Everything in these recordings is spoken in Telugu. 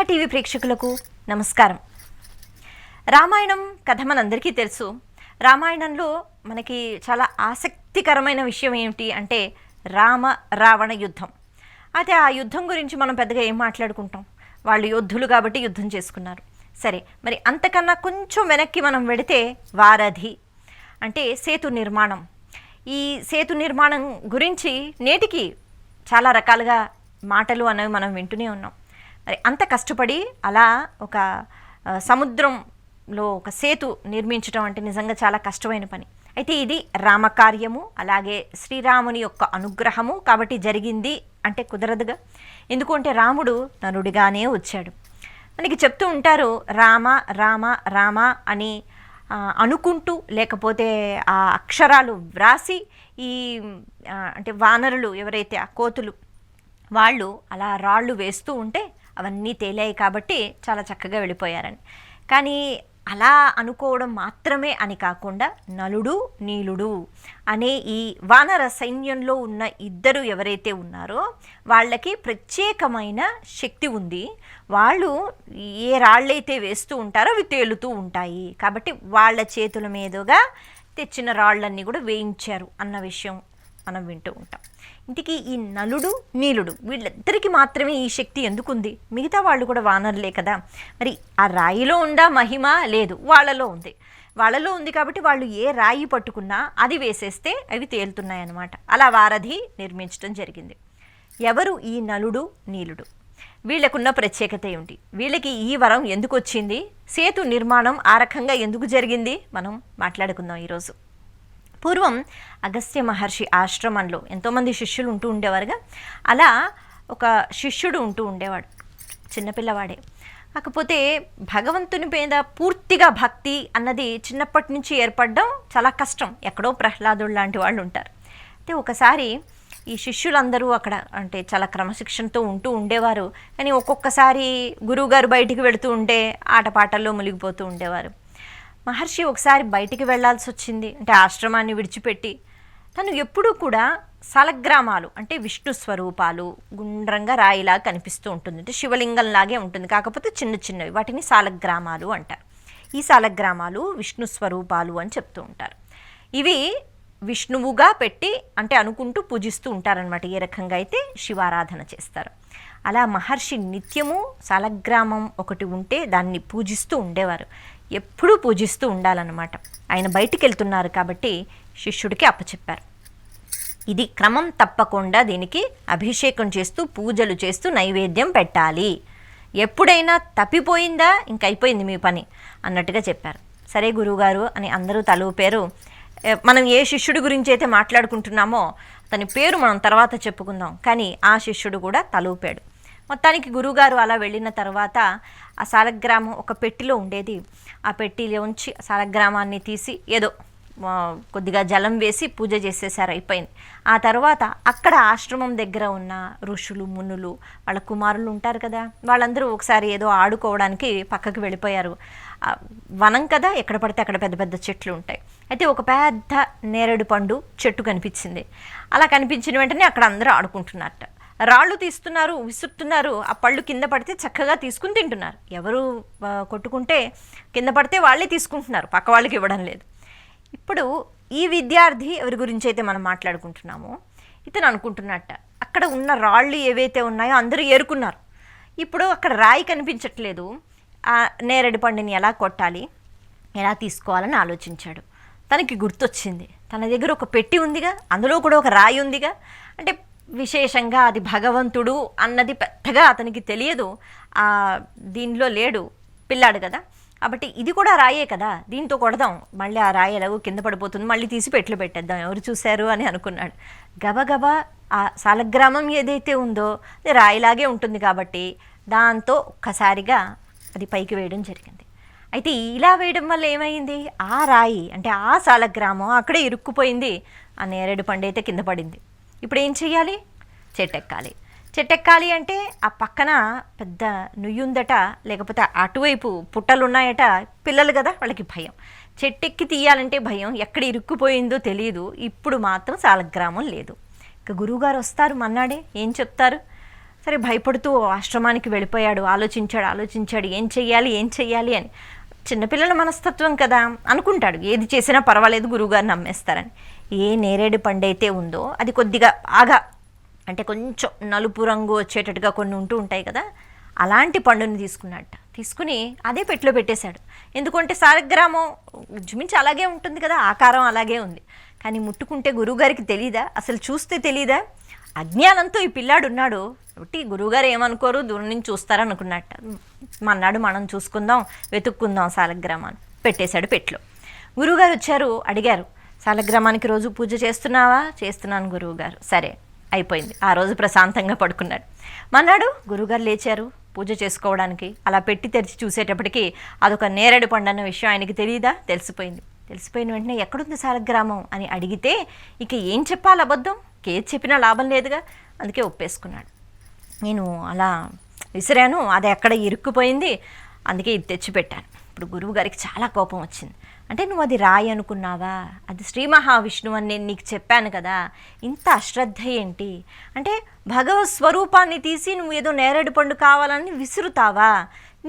టీవీ ప్రేక్షకులకు నమస్కారం. రామాయణం కథ మనందరికీ తెలుసు. రామాయణంలో మనకి చాలా ఆసక్తికరమైన విషయం ఏమిటి అంటే రామ రావణ యుద్ధం. అయితే ఆ యుద్ధం గురించి మనం పెద్దగా ఏం మాట్లాడుకుంటాం, వాళ్ళు యోధులు కాబట్టి యుద్ధం చేసుకున్నారు. సరే, మరి అంతకన్నా కొంచెం వెనక్కి మనం వెడితే వారధి అంటే సేతు నిర్మాణం. ఈ సేతు నిర్మాణం గురించి నేటికి చాలా రకాలుగా మాటలు అనేవి మనం వింటూనే ఉన్నాం. మరి అంత కష్టపడి అలా ఒక సముద్రంలో ఒక సేతు నిర్మించడం అంటే నిజంగా చాలా కష్టమైన పని. అయితే ఇది రామకార్యము, అలాగే శ్రీరాముని యొక్క అనుగ్రహము కాబట్టి జరిగింది అంటే కుదరదుగా. ఎందుకంటే రాముడు నరుడిగానే వచ్చాడు. మనకి చెప్తూ ఉంటారు రామ రామ రామ అని అనుకుంటూ, లేకపోతే ఆ అక్షరాలు వ్రాసి ఈ అంటే వానరులు ఎవరైతే ఆ కోతులు వాళ్ళు అలా రాళ్ళు వేస్తూ ఉంటే అవన్నీ తేలాయి కాబట్టి చాలా చక్కగా వెళ్ళిపోయారని. కానీ అలా అనుకోవడం మాత్రమే అని కాకుండా నలుడు నీలుడు అనే ఈ వానర సైన్యంలో ఉన్న ఇద్దరు ఎవరైతే ఉన్నారో వాళ్ళకి ప్రత్యేకమైన శక్తి ఉంది. వాళ్ళు ఏ రాళ్ళైతే వేస్తూ ఉంటారో అవి తేలుతూ ఉంటాయి కాబట్టి వాళ్ళ చేతుల మీదుగా తెచ్చిన రాళ్ళన్నీ కూడా వేయించారు అన్న విషయం మనం వింటూ ఉంటాం. ఇంటికి ఈ నలుడు నీలుడు వీళ్ళిద్దరికి మాత్రమే ఈ శక్తి ఎందుకుంది? మిగతా వాళ్ళు కూడా వానరులే కదా. మరి ఆ రాయిలో ఉందా మహిమ? లేదు, వాళ్ళలో ఉంది కాబట్టి వాళ్ళు ఏ రాయి పట్టుకున్నా అది వేసేస్తే అవి తేలుతున్నాయన్నమాట. అలా వారధి నిర్మించడం జరిగింది. ఎవరు ఈ నలుడు నీలుడు? వీళ్ళకున్న ప్రత్యేకత ఏమిటి? వీళ్ళకి ఈ వరం ఎందుకు వచ్చింది? సేతు నిర్మాణం ఆ రకంగా ఎందుకు జరిగింది? మనం మాట్లాడుకుందాం ఈరోజు. పూర్వం అగస్త్య మహర్షి ఆశ్రమంలో ఎంతోమంది శిష్యులు ఉంటూ ఉండేవారుగా. అలా ఒక శిష్యుడు ఉంటూ ఉండేవాడు, చిన్నపిల్లవాడే. కాకపోతే భగవంతుని మీద పూర్తిగా భక్తి అన్నది చిన్నప్పటి నుంచి ఏర్పడడం చాలా కష్టం. ఎక్కడో ప్రహ్లాదుడు లాంటి వాళ్ళు ఉంటారు. అయితే ఒకసారి ఈ శిష్యులందరూ అక్కడ అంటే చాలా క్రమశిక్షణతో ఉంటూ ఉండేవారు. కానీ ఒక్కొక్కసారి గురువుగారు బయటికి వెళుతూ ఉంటే ఆటపాటల్లో మునిగిపోతూ ఉండేవారు. మహర్షి ఒకసారి బయటికి వెళ్లాల్సి వచ్చింది, అంటే ఆశ్రమాన్ని విడిచిపెట్టి. తను ఎప్పుడూ కూడా సాలగ్రామాలు అంటే విష్ణు స్వరూపాలు గుండ్రంగా రాయిలా కనిపిస్తూ ఉంటుంది, అంటే శివలింగంలాగే ఉంటుంది, కాకపోతే చిన్న చిన్నవి, వాటిని సాలగ్రామాలు అంటారు. ఈ సాలగ్రామాలు విష్ణు స్వరూపాలు అని చెప్తూ ఉంటారు. ఇవి విష్ణువుగా పెట్టి అంటే అనుకుంటూ పూజిస్తూ ఉంటారనమాట. ఏ రకంగా అయితే శివారాధన చేస్తారు. అలా మహర్షి నిత్యము సాలగ్రామం ఒకటి ఉంటే దాన్ని పూజిస్తూ ఉండేవారు. ఎప్పుడూ పూజిస్తూ ఉండాలన్నమాట. ఆయన బయటికి వెళ్తున్నారు కాబట్టి శిష్యుడికి అప్పచెప్పారు. ఇది క్రమం తప్పకుండా దీనికి అభిషేకం చేస్తూ పూజలు చేస్తూ నైవేద్యం పెట్టాలి. ఎప్పుడైనా తప్పిపోయిందా ఇంక అయిపోయింది మీ పని అన్నట్టుగా చెప్పారు. సరే గురువుగారు అని అందరూ తలూపారు. మనం ఏ శిష్యుడి గురించి అయితే మాట్లాడుకుంటున్నామో అతని పేరు మనం తర్వాత చెప్పుకుందాం. కానీ ఆ శిష్యుడు కూడా తలూపాడు. మొత్తానికి గురువుగారు అలా వెళ్ళిన తర్వాత ఆ సాలగ్రామం ఒక పెట్టిలో ఉండేది. ఆ పెట్టిలోంచి సాలగ్రామాన్ని తీసి ఏదో కొద్దిగా జలం వేసి పూజ చేసేసారు, అయిపోయింది. ఆ తర్వాత అక్కడ ఆశ్రమం దగ్గర ఉన్న ఋషులు మునులు వాళ్ళ కుమారులు ఉంటారు కదా, వాళ్ళందరూ ఒకసారి ఏదో ఆడుకోవడానికి పక్కకు వెళ్ళిపోయారు. వనం కదా, ఎక్కడ పడితే అక్కడ పెద్ద పెద్ద చెట్లు ఉంటాయి. అయితే ఒక పెద్ద నేరేడు పండు చెట్టు కనిపించింది. అలా కనిపించిన వెంటనే అక్కడ అందరూ ఆడుకుంటున్నారట. రాళ్ళు తీస్తున్నారు, విసురుతున్నారు. ఆ పళ్ళు కింద పడితే చక్కగా తీసుకుని తింటున్నారు. ఎవరు కొట్టుకుంటే కింద పడితే వాళ్ళే తీసుకుంటున్నారు, పక్క వాళ్ళకి ఇవ్వడం లేదు. ఇప్పుడు ఈ విద్యార్థి ఎవరి గురించి అయితే మనం మాట్లాడుకుంటున్నామో ఇతను అనుకుంటున్నట్ట అక్కడ ఉన్న రాళ్ళు ఏవైతే ఉన్నాయో అందరూ ఏరుకున్నారు. ఇప్పుడు అక్కడ రాయి కనిపించట్లేదు. ఆ నేరేడు పండుని ఎలా కొట్టాలి, ఎలా తీసుకోవాలని ఆలోచించాడు. తనకి గుర్తొచ్చింది, తన దగ్గర ఒక పెట్టి ఉందిగా, అందులో కూడా ఒక రాయి ఉందిగా. అంటే విశేషంగా అది భగవంతుడు అన్నది పెద్దగా అతనికి తెలియదు. దీనిలో లేడు, పిల్లాడు కదా, కాబట్టి ఇది కూడా రాయే కదా, దీంతో కొడదాం, మళ్ళీ ఆ రాయి ఎలాగో కింద పడిపోతుంది, మళ్ళీ తీసి పెట్లు పెట్టేద్దాం, ఎవరు చూశారు అని అనుకున్నాడు. గబగబా ఆ సాలగ్రామం ఏదైతే ఉందో అది రాయిలాగే ఉంటుంది కాబట్టి దాంతో ఒక్కసారిగా అది పైకి వేయడం జరిగింది. అయితే ఇలా వేయడం వల్ల ఏమైంది, ఆ రాయి అంటే ఆ సాలగ్రామం అక్కడే ఇరుక్కుపోయింది. ఆ నేరేడు పండు అయితే కింద పడింది. ఇప్పుడు ఏం చెయ్యాలి? చెట్టెక్కాలి అంటే ఆ పక్కన పెద్ద నుయ్యుందట, లేకపోతే అటువైపు పుట్టలున్నాయట. పిల్లలు కదా, వాళ్ళకి భయం. చెట్టెక్కి తీయాలంటే భయం, ఎక్కడ ఇరుక్కుపోయిందో తెలియదు. ఇప్పుడు మాత్రం సాలగ్రామం లేదు. ఇక గురువుగారు వస్తారు మన్నాడే, ఏం చెప్తారు? సరే భయపడుతూ ఆశ్రమానికి వెళ్ళిపోయాడు. ఆలోచించాడు ఏం చెయ్యాలి అని. చిన్నపిల్లల మనస్తత్వం కదా, అనుకుంటాడు ఏది చేసినా పర్వాలేదు గురువుగారు నమ్మేస్తారని. ఏ నేరేడు పండు అయితే ఉందో అది కొద్దిగా బాగా అంటే కొంచెం నలుపు రంగు వచ్చేటట్టుగా కొన్ని ఉంటూ ఉంటాయి కదా, అలాంటి పండుని తీసుకుని అదే పెట్లో పెట్టేశాడు. ఎందుకంటే సాలగ్రామం జుమించి అలాగే ఉంటుంది కదా, ఆకారం అలాగే ఉంది. కానీ ముట్టుకుంటే గురువుగారికి తెలీదా, అసలు చూస్తే తెలీదా? అజ్ఞానంతో ఈ పిల్లాడు ఉన్నాడు కాబట్టి గురువుగారు ఏమనుకోరు, దూరం నుంచి చూస్తారనుకున్నట్ట. మన్నాడు మనం చూసుకుందాం, వెతుక్కుందాం సాలగ్రామాన్ని పెట్టేశాడు పెట్లో. గురువుగారు వచ్చారు, అడిగారు, సాలగ్రామానికి రోజు పూజ చేస్తున్నావా? చేస్తున్నాను గురువుగారు. సరే అయిపోయింది. ఆ రోజు ప్రశాంతంగా పడుకున్నాడు. మన్నాడు గురువుగారు లేచారు పూజ చేసుకోవడానికి. అలా పెట్టి తెరిచి చూసేటప్పటికి అదొక నేరేడు పండు అన్న విషయం ఆయనకి తెలియదా? తెలిసిపోయిన వెంటనే ఎక్కడుంది సాలగ్రామం అని అడిగితే ఇక ఏం చెప్పాలి, అబద్ధం ఏది చెప్పినా లాభం లేదుగా. అందుకే ఒప్పేసుకున్నాడు. నేను అలా విసిరాను, అది ఎక్కడ ఇరుక్కుపోయింది, అందుకే ఇది తెచ్చిపెట్టాను. ఇప్పుడు గురువు గారికి చాలా కోపం వచ్చింది. అంటే నువ్వు అది రాయి అనుకున్నావా? అది శ్రీ మహావిష్ణువు అని నేను నీకు చెప్పాను కదా, ఇంత అశ్రద్ధ ఏంటి? అంటే భగవత్ స్వరూపాన్ని తీసి నువ్వు ఏదో నేరేడు పండు కావాలని విసురుతావా?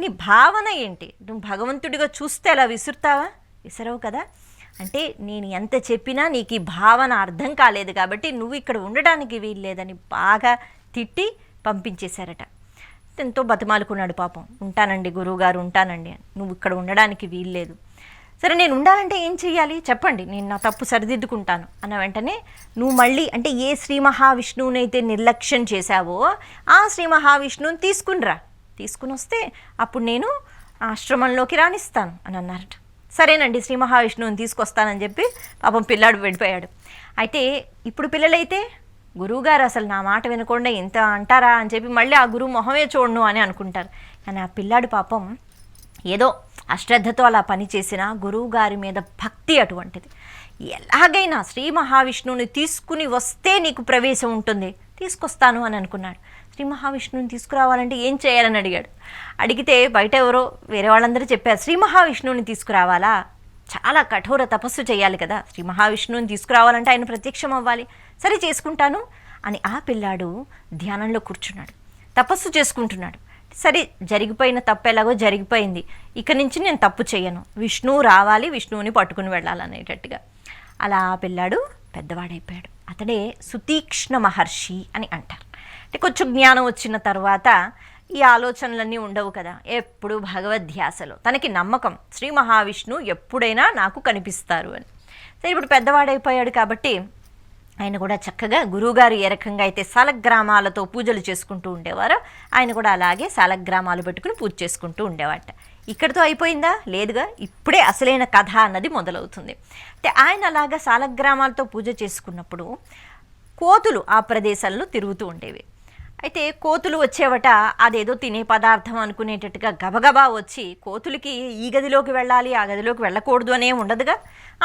నీ భావన ఏంటి? నువ్వు భగవంతుడిగా చూస్తే అలా విసరవు కదా. అంటే నేను ఎంత చెప్పినా నీకు ఈ భావన అర్థం కాలేదు కాబట్టి నువ్వు ఇక్కడ ఉండడానికి వీల్లేదని బాగా తిట్టి పంపించేశారట. ఎంతో బతిమాలుకున్నాడు పాపం. ఉంటానండి గురువుగారు, ఉంటానండి అని. నువ్వు ఇక్కడ ఉండడానికి వీల్లేదు. సరే నేను ఉండాలంటే ఏం చెయ్యాలి చెప్పండి, నేను నా తప్పు సరిదిద్దుకుంటాను అన్న వెంటనే నువ్వు మళ్ళీ అంటే ఏ శ్రీ మహావిష్ణువునైతే నిర్లక్ష్యం చేశావో ఆ శ్రీ మహావిష్ణువుని తీసుకుని వస్తే అప్పుడు నేను ఆశ్రమంలోకి రాణిస్తాను అని అన్నారట. సరేనండి శ్రీ మహావిష్ణువుని తీసుకొస్తానని చెప్పి పాపం పిల్లాడు వెళ్ళిపోయాడు. అయితే ఇప్పుడు పిల్లలైతే గురువుగారు అసలు నా మాట వినకుండా ఇంత అంటారా అని చెప్పి మళ్ళీ ఆ గురువు మొహమే చూడను అని అనుకుంటారు. కానీ ఆ పిల్లాడు పాపం ఏదో అశ్రద్ధతో అలా పని చేసిన గురువు గారి మీద భక్తి అటువంటిది. ఎలాగైనా శ్రీ మహావిష్ణువుని తీసుకుని వస్తే నీకు ప్రవేశం ఉంటుంది, తీసుకొస్తాను అని అనుకున్నాడు. శ్రీ మహావిష్ణువుని తీసుకురావాలంటే ఏం చేయాలని అడిగాడు. అడిగితే బయట ఎవరో వేరే వాళ్ళందరూ చెప్పారు, శ్రీ మహావిష్ణువుని తీసుకురావాలా, చాలా కఠోర తపస్సు చేయాలి కదా, శ్రీ మహావిష్ణువుని తీసుకురావాలంటే ఆయన ప్రత్యక్షం అవ్వాలి, సరే చేసుకుంటాను అని ఆ పిల్లాడు ధ్యానంలో కూర్చున్నాడు, తపస్సు చేసుకుంటున్నాడు. సరే జరిగిపోయిన తప్పు ఎలాగో జరిగిపోయింది, ఇక నుంచి నేను తప్పు చేయను, విష్ణువు రావాలి, విష్ణువుని పట్టుకుని వెళ్ళాలనేటట్టుగా అలా ఆ పిల్లాడు పెద్దవాడైపోయాడు. అతడే సుతీక్ష్ణ మహర్షి అని అంటారు. అంటే కొంచెం జ్ఞానం వచ్చిన తర్వాత ఈ ఆలోచనలన్నీ ఉండవు కదా, ఎప్పుడు భగవద్ధ్యాసలో తనకి నమ్మకం, శ్రీ మహావిష్ణువు ఎప్పుడైనా నాకు కనిపిస్తారు అని. సరే ఇప్పుడు పెద్దవాడైపోయాడు కాబట్టి ఆయన కూడా చక్కగా గురువుగారు ఏ రకంగా అయితే సాలగ్రామాలతో పూజలు చేసుకుంటూ ఉండేవారో ఆయన కూడా అలాగే సాలగ్రామాలు పెట్టుకుని పూజ చేసుకుంటూ ఉండేవాట. ఇక్కడితో అయిపోయిందా? లేదుగా, ఇప్పుడే అసలైన కథ అన్నది మొదలవుతుంది. అంటే ఆయన అలాగా సాలగ్రామాలతో పూజ చేసుకున్నప్పుడు కోతులు ఆ ప్రదేశాల్లో తిరుగుతూ ఉండేవి. అయితే కోతులు వచ్చేవట అదేదో తినే పదార్థం అనుకునేటట్టుగా గబగబా వచ్చి కోతులకి ఈ గదిలోకి వెళ్ళాలి ఆ గదిలోకి వెళ్ళకూడదు అనే ఉండదుగా,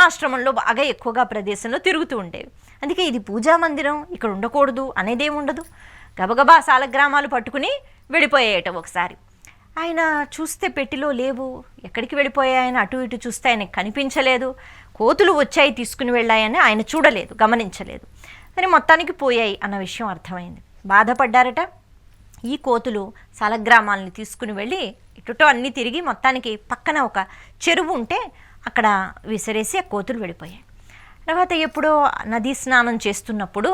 ఆశ్రమంలో బాగా ఎక్కువగా ప్రదేశంలో తిరుగుతూ ఉండేవి. అందుకే ఇది పూజా మందిరం, ఇక్కడ ఉండకూడదు అనేదేముండదు, గబగబా సాలగ్రామాలు పట్టుకుని వెళ్ళిపోయాయట. ఒకసారి ఆయన చూస్తే పెట్టిలో లేవు, ఎక్కడికి వెళ్ళిపోయాయని అటు ఇటు చూస్తే ఆయనకు కనిపించలేదు. కోతులు వచ్చాయి తీసుకుని వెళ్ళాయని ఆయన చూడలేదు, గమనించలేదు. కానీ మొత్తానికి పోయాయి అన్న విషయం అర్థమైంది. బాధపడ్డారట. ఈ కోతులు సాలగ్రామాలని తీసుకుని వెళ్ళి ఇటుటో అన్నీ తిరిగి మొత్తానికి పక్కన ఒక చెరువు ఉంటే అక్కడ విసిరేసి ఆ కోతులు వెళ్ళిపోయాయి. తర్వాత ఎప్పుడో నదీ స్నానం చేస్తున్నప్పుడు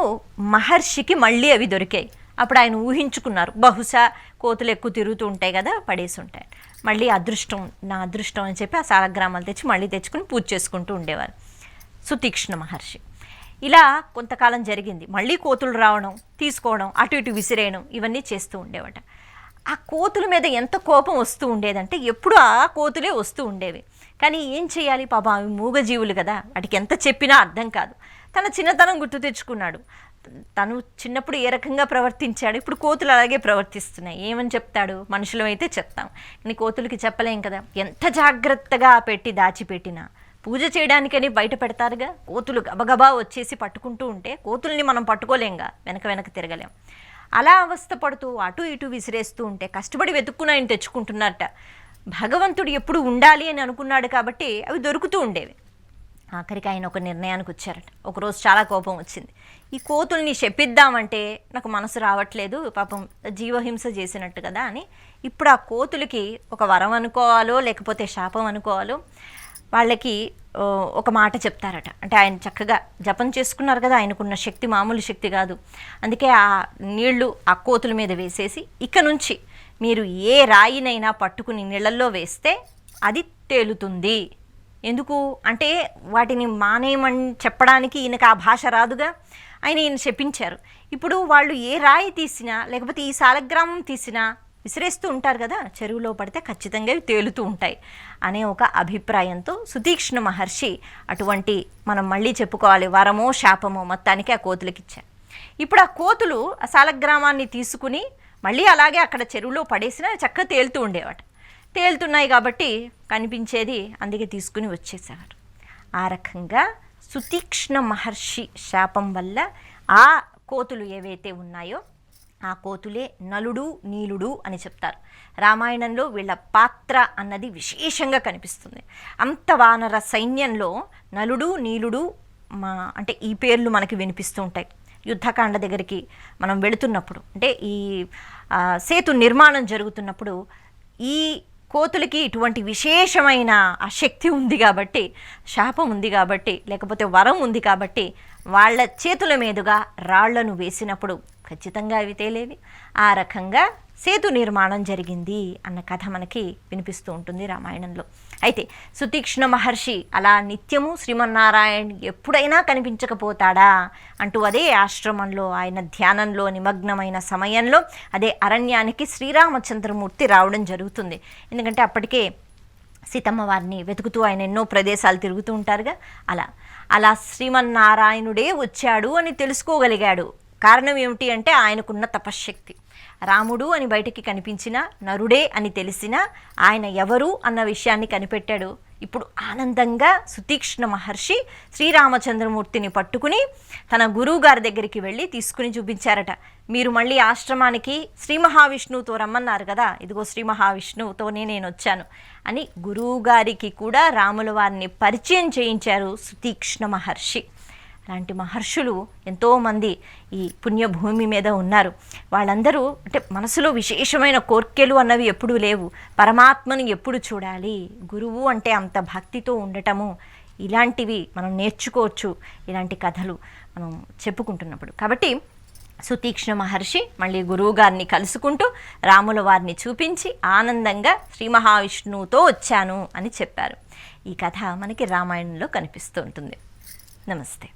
మహర్షికి మళ్ళీ అవి దొరికాయి. అప్పుడు ఆయన ఊహించుకున్నారు, బహుశా కోతులు ఎక్కువ తిరుగుతూ ఉంటాయి కదా, పడేసి ఉంటాయి, మళ్ళీ అదృష్టం నా అదృష్టం అని చెప్పి ఆ సాలగ్రామాలు తెచ్చి మళ్ళీ తెచ్చుకుని పూజ చేసుకుంటూ ఉండేవారు సుతీక్ష్ణ మహర్షి. ఇలా కొంతకాలం జరిగింది. మళ్ళీ కోతులు రావడం, తీసుకోవడం, అటు ఇటు విసిరేయడం, ఇవన్నీ చేస్తూ ఉండేవట. ఆ కోతుల మీద ఎంత కోపం వస్తూ ఉండేదంటే ఎప్పుడు ఆ కోతులే వస్తూ ఉండేవి. కానీ ఏం చేయాలి పాపం, అవి మూగజీవులు కదా, వాటికి ఎంత చెప్పినా అర్థం కాదు. తన చిన్నతనం గుర్తు తెచ్చుకున్నాడు. తను చిన్నప్పుడు ఏ రకంగా ప్రవర్తించాడు, ఇప్పుడు కోతులు అలాగే ప్రవర్తిస్తున్నాయి. ఏమని చెప్తాడు, మనుషులమైతే చెప్తాం, కానీ కోతులకి చెప్పలేం కదా. ఎంత జాగ్రత్తగా పెట్టి దాచిపెట్టినా పూజ చేయడానికని బయట పెడతారుగా, కోతులు గబగబా వచ్చేసి పట్టుకుంటూ ఉంటే కోతుల్ని మనం పట్టుకోలేంగా, వెనక తిరగలేం. అలా అవస్థ పడుతూ అటు ఇటు విసిరేస్తూ ఉంటే కష్టపడి వెతుక్కుని ఆయన తెచ్చుకుంటున్నారట. భగవంతుడు ఎప్పుడు ఉండాలి అని అనుకున్నాడు కాబట్టి అవి దొరుకుతూ ఉండేవి. ఆఖరికి ఆయన ఒక నిర్ణయానికి వచ్చారట. ఒకరోజు చాలా కోపం వచ్చింది. ఈ కోతుల్ని శపిద్దామంటే నాకు మనసు రావట్లేదు, పాపం జీవహింస చేసినట్టు కదా అని. ఇప్పుడు ఆ కోతులకి ఒక వరం అనుకోవాలో లేకపోతే శాపం అనుకోవాలో వాళ్ళకి ఒక మాట చెప్తారట. అంటే ఆయన చక్కగా జపం చేసుకున్నారు కదా, ఆయనకున్న శక్తి మామూలు శక్తి కాదు. అందుకే ఆ నీళ్లు ఆ కోతుల మీద వేసేసి, ఇక నుంచి మీరు ఏ రాయినైనా పట్టుకుని నీళ్ళల్లో వేస్తే అది తేలుతుంది. ఎందుకు అంటే వాటిని మానేయమని చెప్పడానికి ఈయనకు ఆ భాష రాదుగా, ఈయన శపించారు. ఇప్పుడు వాళ్ళు ఏ రాయి తీసినా లేకపోతే ఈ సాలగ్రామం తీసినా విసిరేస్తూ ఉంటారు కదా, చెరువులో పడితే ఖచ్చితంగా ఇవి తేలుతూ ఉంటాయి అనే ఒక అభిప్రాయంతో సుతీక్ష్ణ మహర్షి అటువంటి, మనం మళ్ళీ చెప్పుకోవాలి, వరమో శాపమో మొత్తానికి ఆ కోతులకి ఇచ్చారు. ఇప్పుడు ఆ కోతులు ఆ సాలగ్రామాన్ని తీసుకుని మళ్ళీ అలాగే అక్కడ చెరువులో పడేసినా చక్కగా తేలుతూ ఉండేవాట. తేలుతున్నాయి కాబట్టి కనిపించేది, అందుకే తీసుకుని వచ్చేసేవారు. ఆ రకంగా సుతీక్ష్ణ మహర్షి శాపం వల్ల ఆ కోతులు ఏవైతే ఉన్నాయో ఆ కోతులే నలుడు నీలుడు అని చెప్తారు. రామాయణంలో వీళ్ళ పాత్ర అన్నది విశేషంగా కనిపిస్తుంది. అంత వానర సైన్యంలో నలుడు నీలుడు అంటే ఈ పేర్లు మనకి వినిపిస్తూ ఉంటాయి. యుద్ధకాండ దగ్గరికి మనం వెళుతున్నప్పుడు, అంటే ఈ సేతు నిర్మాణం జరుగుతున్నప్పుడు ఈ కోతులకి ఇటువంటి విశేషమైన ఆ శక్తి ఉంది కాబట్టి, శాపం ఉంది కాబట్టి, లేకపోతే వరం ఉంది కాబట్టి వాళ్ళ చేతుల మీదుగా రాళ్లను వేసినప్పుడు ఖచ్చితంగా అవి తేలేవి. ఆ రకంగా సేతు నిర్మాణం జరిగింది అన్న కథ మనకి వినిపిస్తూ ఉంటుంది రామాయణంలో. అయితే సుతీక్ష్ణ మహర్షి అలా నిత్యము శ్రీమన్నారాయణ ఎప్పుడైనా కనిపించకపోతాడా అంటూ అదే ఆశ్రమంలో ఆయన ధ్యానంలో నిమగ్నమైన సమయంలో అదే అరణ్యానికి శ్రీరామచంద్రమూర్తి రావడం జరుగుతుంది. ఎందుకంటే అప్పటికే సీతమ్మ వారిని వెతుకుతూ ఆయన ఎన్నో ప్రదేశాలు తిరుగుతూ ఉంటారుగా, అలా శ్రీమన్నారాయణుడే వచ్చాడు అని తెలుసుకోగలిగాడు. కారణం ఏమిటి అంటే ఆయనకున్న తపశ్శక్తి. రాముడు అని బయటికి కనిపించిన, నరుడే అని తెలిసిన ఆయన ఎవరు అన్న విషయాన్ని కనిపెట్టాడు. ఇప్పుడు ఆనందంగా సుతీక్ష్ణ మహర్షి శ్రీరామచంద్రమూర్తిని పట్టుకుని తన గురువు గారి దగ్గరికి వెళ్ళి తీసుకుని చూపించారట. మీరు మళ్ళీ ఆశ్రమానికి శ్రీ మహావిష్ణువుతో రమ్మన్నారు కదా, ఇదిగో శ్రీ మహావిష్ణువుతోనే నేను వచ్చాను అని గురువు గారికి కూడా రాముల వారిని పరిచయం చేయించారు సుతీక్ష్ణ మహర్షి. అలాంటి మహర్షులు ఎంతోమంది ఈ పుణ్యభూమి మీద ఉన్నారు. వాళ్ళందరూ అంటే మనసులో విశేషమైన కోర్కెలు అన్నవి ఎప్పుడూ లేవు. పరమాత్మను ఎప్పుడు చూడాలి, గురువు అంటే అంత భక్తితో ఉండటము, ఇలాంటివి మనం నేర్చుకోవచ్చు ఇలాంటి కథలు మనం చెప్పుకుంటున్నప్పుడు. కాబట్టి సుతీక్ష్ణ మహర్షి మళ్ళీ గురువు గారిని కలుసుకుంటూ రాముల వారిని చూపించి ఆనందంగా శ్రీ మహావిష్ణువుతో వచ్చాను అని చెప్పారు. ఈ కథ మనకి రామాయణంలో కనిపిస్తూ ఉంటుంది. నమస్తే.